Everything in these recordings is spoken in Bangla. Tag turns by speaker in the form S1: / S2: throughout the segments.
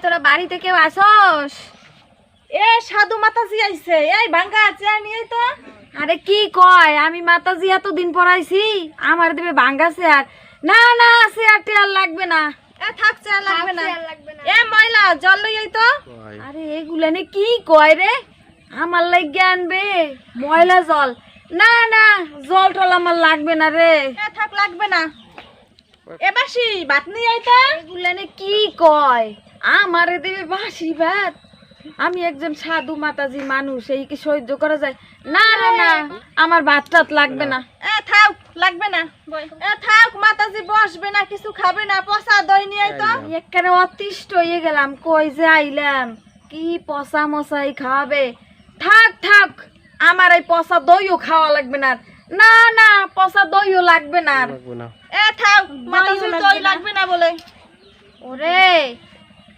S1: তোরা বাড়িতে কেউ আসস?
S2: এ সাধু মাতাজি আইছে, এই ভাঙ্গা চেয়ার নিয়ে তো।
S1: আরে কি কয়, আমি মাতাজি এতদিন পড়াইছি, আমার দেবে ভাঙ্গা চেয়ার? না না, চেয়ার টেয়ার লাগবে না।
S2: এ থাক, চেয়ার লাগবে না। এ ময়লা জল লই আই তো।
S1: আরে এগুলা নে কি কয় রে, আমার লাগে আনবে ময়লা জল? না না, জল টল আমার লাগবে না রে।
S2: এ থাক, লাগবে না। এ বাসি ভাত নিয়ে আই তো।
S1: এগুলা নে কি কয়, আমারে দেবে বাসি ভাত? আমি একজন সাধু মাতাজি মানুষ, এই কি সহ্য করা যায়? না না না, আমার ভাত টাত লাগবে না।
S2: এ থাক, লাগবে না। এ থাক, মাতাজি বসবে না, কিছু খাবে না, পচা দই নিয়ে আই তো।
S1: একেবারে অতিষ্ঠ হয়ে গেলাম, কই যে আইলাম, কি পচা মশাই খাবে? থাক থাক, আমার এই পচা দইও খাওয়া লাগবে না। না না, পচা দইও লাগবে না।
S2: এ থাক, মাতাজি দই লাগবে না বলে।
S1: ওরে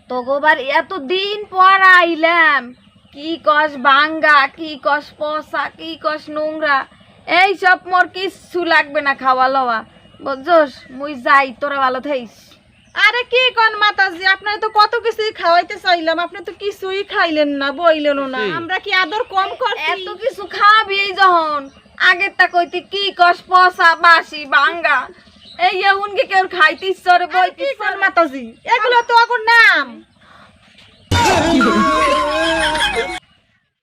S1: তোগোবার এতদিন পর আইলাম, কি কস ভাঙ্গা, কি কস পচা, কি কস নোংরা, এই সব মোর কিচ্ছু লাগবে না খাওয়া লওয়া, বুঝছস? মুই যাই, তোরা ভালো থাইস।
S2: আরে কি কোন মাতাজি, আপনার তো কত কিছুই খাওয়াইতে চাইলাম, আপনি তো কিছুই খাইলেন না, বইলেনও না। আমরা কি আদর কম করছি?
S1: এত কিছু খাবি যখন, আগের তা কইতে কি কস পচা বাসি ভাঙ্গা, এই এখন কি কেউ খাইতিস রে?
S2: বই কি কোন মাতাজি, এগুলো তো ওর নাম।